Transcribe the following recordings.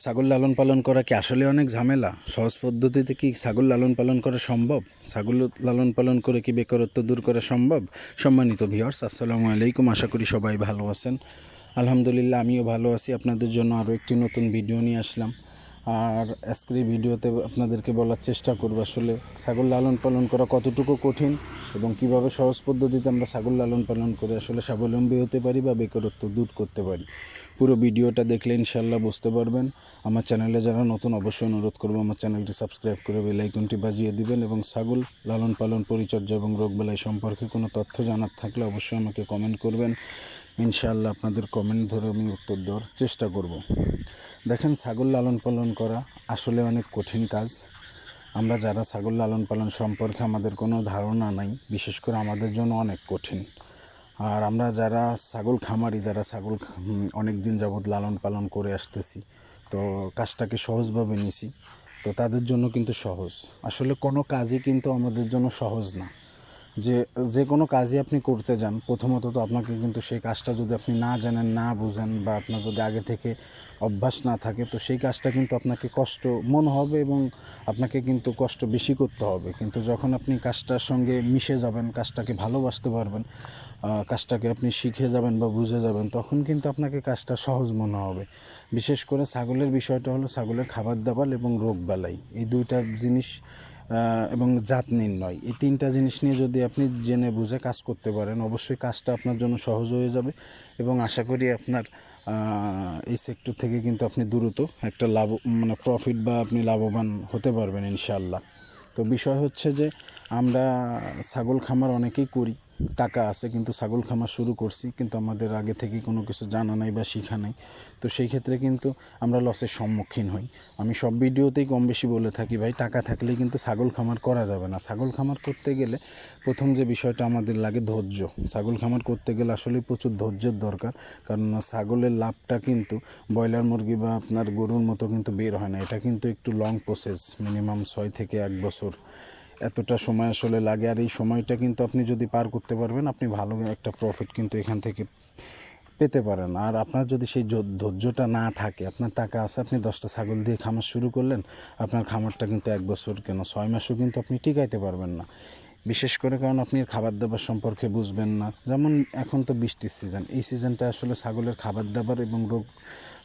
ছাগল লালন পালন করা কি আসলে অনেক ঝামেলা? সহজ পদ্ধতিতে কি ছাগল লালন পালন করা সম্ভব? ছাগল লালন পালন করে কি বেকারত্ব দূর করা সম্ভব? সম্মানিত ভিউয়ার্স, আসসালামু আলাইকুম। আশা করি সবাই ভালো আছেন। আলহামদুলিল্লাহ, আমিও ভালো আছি। আপনাদের জন্য আরও একটি নতুন ভিডিও নিয়ে আসলাম। আর আজকের এই ভিডিওতে আপনাদেরকে বলার চেষ্টা করব আসলে ছাগল লালন পালন করা কতটুকু কঠিন এবং কিভাবে সহজ পদ্ধতিতে আমরা ছাগল লালন পালন করে আসলে স্বাবলম্বী হতে পারি বা বেকারত্ব দূর করতে পারি। পুরো ভিডিওটা দেখলে ইনশাল্লাহ বুঝতে পারবেন। আমার চ্যানেলে যারা নতুন, অবশ্যই অনুরোধ করবো আমার চ্যানেলটি সাবস্ক্রাইব করে বেল আইকনটি বাজিয়ে দিবেন এবং ছাগল লালন পালন, পরিচর্যা এবং রোগবালাই সম্পর্কে কোনো তথ্য জানার থাকলে অবশ্যই আমাকে কমেন্ট করবেন। ইনশাআল্লাহ আপনাদের কমেন্ট ধরে আমি উত্তর দেওয়ার চেষ্টা করব। দেখেন, ছাগল লালন পালন করা আসলে অনেক কঠিন কাজ। আমরা যারা ছাগল লালন পালন সম্পর্কে আমাদের কোনো ধারণা নাই, বিশেষ করে আমাদের জন্য অনেক কঠিন। আর আমরা যারা ছাগল খামারি, যারা ছাগল অনেক দিন যাবৎ লালন পালন করে আসতেছি, তো কাজটাকে সহজভাবে নিছি, তো তাদের জন্য কিন্তু সহজ। আসলে কোনো কাজই কিন্তু আমাদের জন্য সহজ না। যে কোনো কাজই আপনি করতে যান, প্রথমত তো আপনাকে কিন্তু সেই কাজটা যদি আপনি না জানেন, না বুঝেন, বা আপনার যদি আগে থেকে অভ্যাস না থাকে, তো সেই কাজটা কিন্তু আপনাকে কষ্ট মনে হবে এবং আপনাকে কিন্তু কষ্ট বেশি করতে হবে। কিন্তু যখন আপনি কাজটার সঙ্গে মিশে যাবেন, কাজটাকে ভালোবাসতে পারবেন, কাজটাকে আপনি শিখে যাবেন বা বুঝে যাবেন, তখন কিন্তু আপনাকে কাজটা সহজ মনে হবে। বিশেষ করে ছাগলের বিষয়টা হলো ছাগলের খাবার দাবার এবং রোগবালাই, এই দুইটা জিনিস এবং জাত নির্ণয়, এই তিনটা জিনিস নিয়ে যদি আপনি জেনে বুঝে কাজ করতে পারেন, অবশ্যই কাজটা আপনার জন্য সহজ হয়ে যাবে এবং আশা করি আপনার এই সেক্টর থেকে কিন্তু আপনি দ্রুত একটা প্রফিট বা আপনি লাভবান হতে পারবেন ইনশাআল্লাহ। তো বিষয় হচ্ছে যে আমরা ছাগল খামার অনেকেই করি, টাকা আছে, কিন্তু ছাগল খামার শুরু করছি কিন্তু আমাদের আগে থেকেই কোনো কিছু জানা নাই বা শিখা নাই। তো সেই ক্ষেত্রে কিন্তু আমরা লসের সম্মুখীন হই। আমি সব ভিডিওতেই কম বেশি বলে থাকি, ভাই টাকা থাকলেই কিন্তু ছাগল খামার করা যাবে না। ছাগল খামার করতে গেলে প্রথম যে বিষয়টা আমাদের লাগে ধৈর্য। ছাগল খামার করতে গেলে আসলে প্রচুর ধৈর্যের দরকার, কারণ ছাগলের লাভটা কিন্তু ব্রয়লার মুরগি বা আপনার গরুর মতো কিন্তু বের হয় না। এটা কিন্তু একটু লং প্রসেস, মিনিমাম 6 থেকে 1 বছর এতটা সময় আসলে লাগে। আর এই সময়টা কিন্তু আপনি যদি পার করতে পারবেন, আপনি ভালো একটা প্রফিট কিন্তু এখান থেকে পেতে পারেন। আর আপনার যদি সেই ধৈর্যটা না থাকে, আপনার টাকা আছে, আপনি 10টা ছাগল দিয়ে খামার শুরু করলেন, আপনার খামারটা কিন্তু 1 বছর কেন 6 মাসও কিন্তু আপনি টিকাইতে পারবেন না। বিশেষ করে কারণ আপনি খাবার দাবার সম্পর্কে বুঝবেন না। যেমন এখন তো বৃষ্টির সিজন, এই সিজনটা আসলে ছাগলের খাবার দাবার এবং রোগ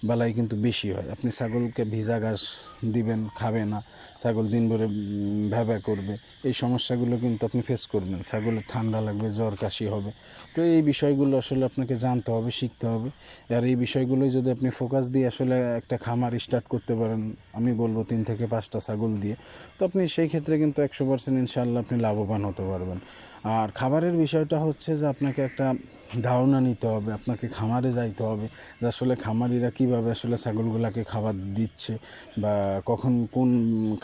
বালাই কিন্তু বেশি হয়। আপনি ছাগলকে ভিজা ঘাস দিবেন, খাবে না, ছাগল দিনভরে ভ্যাবা করবে, এই সমস্যাগুলো কিন্তু আপনি ফেস করবেন। ছাগলের ঠান্ডা লাগবে, জ্বর কাশি হবে। তো এই বিষয়গুলো আসলে আপনাকে জানতে হবে, শিখতে হবে। আর এই বিষয়গুলোই যদি আপনি ফোকাস দিয়ে আসলে একটা খামার স্টার্ট করতে পারেন, আমি বলবো 3 থেকে 5টা ছাগল দিয়ে, তো আপনি সেই ক্ষেত্রে কিন্তু 100% ইনশাআল্লাহ আপনি লাভবান হতে পারবেন। আর খাবারের বিষয়টা হচ্ছে যে আপনাকে একটা ধারণা নিতে হবে, আপনাকে খামারে যাইতে হবে যে আসলে খামারিরা কীভাবে আসলে ছাগলগুলোকে খাবার দিচ্ছে বা কখন কোন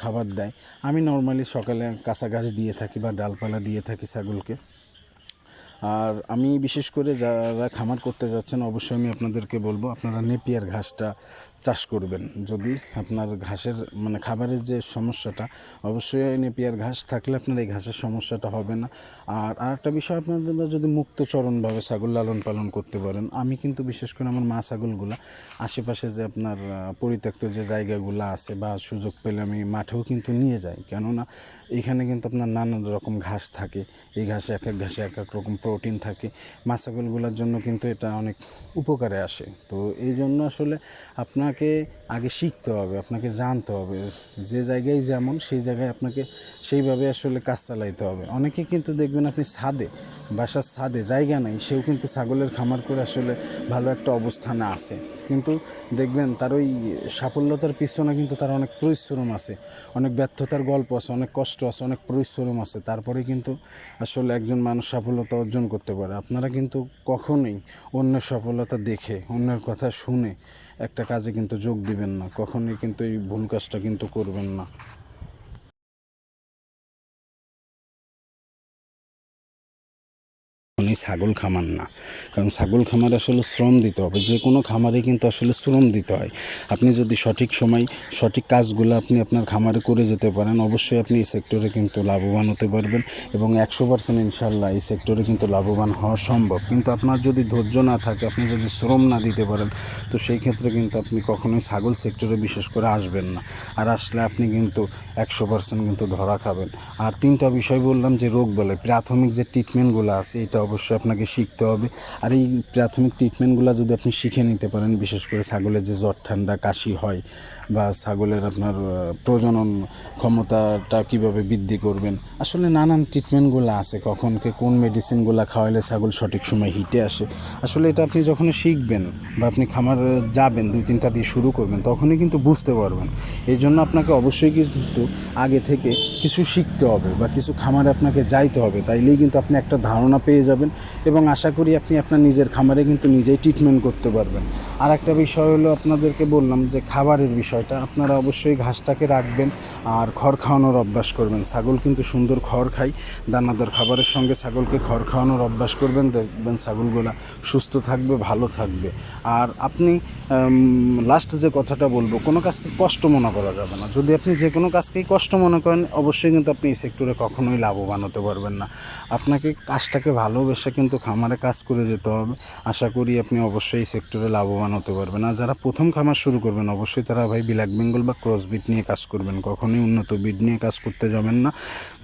খাবার দেয়। আমি নর্মালি সকালে কাঁচা ঘাস দিয়ে থাকি বা ডালপালা দিয়ে থাকি ছাগলকে। আর আমি বিশেষ করে যারা খামার করতে যাচ্ছেন, অবশ্যই আমি আপনাদেরকে বলবো আপনারা নেপিয়ার ঘাসটা চাষ করবেন। যদি আপনার ঘাসের খাবারের যে সমস্যাটা, অবশ্যই নেপিয়ার ঘাস থাকলে আপনার এই ঘাসের সমস্যাটা হবে না। আর আরেকটা বিষয়, আপনারা যদি মুক্তচরণভাবে ছাগল লালন পালন করতে পারেন, আমি কিন্তু বিশেষ করে আমার মা ছাগলগুলো আশেপাশে যে আপনার পরিত্যক্ত যে জায়গাগুলো আছে বা সুযোগ পেলে আমি মাঠেও কিন্তু নিয়ে যাই, কেননা এখানে কিন্তু আপনার নানান রকম ঘাস থাকে। এই ঘাসে এক এক ঘাসে এক এক রকম প্রোটিন থাকে। মা ছাগলগুলোর জন্য কিন্তু এটা অনেক উপকারে আসে। তো এই জন্য আসলে আপনাকে আগে শিখতে হবে, আপনাকে জানতে হবে যে জায়গায় যেমন সেই জায়গায় আপনাকে সেইভাবে আসলে কাজ চালাইতে হবে। অনেকে কিন্তু দেখবেন আপনি বাসার ছাদে জায়গা নেই, সেও কিন্তু ছাগলের খামার করে আসলে ভালো একটা অবস্থানে আছে, কিন্তু দেখবেন তার ওই সাফল্যতার পিছনে কিন্তু তার অনেক পরিশ্রম আছে, অনেক ব্যর্থতার গল্প আছে, অনেক কষ্ট আছে, অনেক পরিশ্রম আছে, তারপরে কিন্তু আসলে একজন মানুষ সফলতা অর্জন করতে পারে। আপনারা কিন্তু কখনোই অন্যের সফলতা দেখে, অন্যের কথা শুনে একটা কাজে কিন্তু যোগ দিবেন না, কখনোই কিন্তু এই ভুল কাজটা কিন্তু করবেন না। ছাগল খামার না। কারণ ছাগল খামারে আসলে শ্রম দিতে হবে, যে কোনো খামারে কিন্তু আসলে শ্রম দিতে হয়। আপনি যদি সঠিক সময় সঠিক কাজগুলো আপনি আপনার খামারে করে যেতে পারেন, অবশ্যই আপনি এই সেক্টরে কিন্তু লাভবান হতে পারবেন এবং 100% ইনশাল্লাহ এই সেক্টরে কিন্তু লাভবান হওয়া সম্ভব। কিন্তু আপনার যদি ধৈর্য না থাকে, আপনি যদি শ্রম না দিতে পারেন, তো সেই ক্ষেত্রে কিন্তু আপনি কখনোই ছাগল সেক্টরে বিশেষ করে আসবেন না। আর আসলে আপনি কিন্তু 100% কিন্তু ধরা খাবেন। আর 3টা বিষয় বললাম যে রোগ বলে প্রাথমিক যে ট্রিটমেন্টগুলো আছে এটা অবশ্যই আপনাকে শিখতে হবে। আর এই প্রাথমিক ট্রিটমেন্টগুলো যদি আপনি শিখে নিতে পারেন, বিশেষ করে ছাগলের যে জ্বর ঠান্ডা কাশি হয় বা ছাগলের আপনার প্রজনন ক্ষমতাটা কীভাবে বৃদ্ধি করবেন, আসলে নানান ট্রিটমেন্টগুলো আছে, কখনকে কোন মেডিসিনগুলো খাওয়ালে ছাগল সঠিক সময় হিটে আসে, আসলে এটা আপনি যখন শিখবেন বা আপনি খামার যাবেন 2-3টা দিয়ে শুরু করবেন, তখনই কিন্তু বুঝতে পারবেন। এই জন্য আপনাকে অবশ্যই কিন্তু আগে থেকে কিছু শিখতে হবে বা কিছু খামারে আপনাকে যাইতে হবে, তাইলেই কিন্তু আপনি একটা ধারণা পেয়ে যাবেন এবং আশা করি আপনি আপনার নিজের খামারে কিন্তু নিজেই ট্রিটমেন্ট করতে পারবেন। আর একটা বিষয় হলো আপনাদেরকে বললাম যে খাবারের বিষয়টা, আপনারা অবশ্যই ঘাসটাকে রাখবেন আর খড় খাওয়ানোর অভ্যাস করবেন। ছাগল কিন্তু সুন্দর খড় খায়, দানাদার খাবারের সঙ্গে ছাগলকে খড় খাওয়ানোর অভ্যাস করবেন, দেখবেন ছাগলগুলো সুস্থ থাকবে, ভালো থাকবে। আর আপনি লাস্ট যে কথাটা বলবো, কোনো কাজকে কষ্ট মনে করা যাবে না। যদি আপনি যে কোনো কাজকেই কষ্ট মনে করেন, অবশ্যই কিন্তু আপনি এই সেক্টরে কখনোই লাভবান হতে পারবেন না। আপনাকে কাজটাকে ভালোবেসে কিন্তু খামারে কাজ করে যেতে হবে। আশা করি আপনি অবশ্যই এই সেক্টরে লাভবান হতে পারবেন। আর যারা প্রথম খামার শুরু করবেন, অবশ্যই তারা ভাই ব্ল্যাক বেঙ্গল বা ক্রস বিট নিয়ে কাজ করবেন, কখনোই উন্নত বিট নিয়ে কাজ করতে যাবেন না,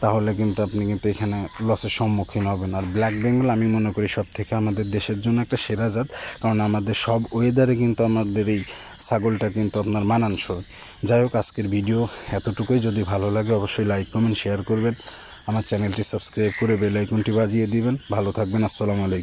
তাহলে কিন্তু আপনি কিন্তু এখানে লসের সম্মুখীন হবেন। আর ব্ল্যাক বেঙ্গল আমি মনে করি সব থেকে আমাদের দেশের জন্য একটা সেরা জাত, কারণ আমাদের সব ওয়েদারে কিন্তু আমাদের এই ছাগলটা কিন্তু আপনার মানানসই। যাই হোক, আজকের ভিডিও এতটুকুই। যদি ভালো লাগে অবশ্যই লাইক কমেন্ট শেয়ার করবেন, আমার চ্যানেলটি সাবস্ক্রাইব করে বেল আইকনটি বাজিয়ে দিবেন। ভালো থাকবেন, আসসালামু আলাইকুম।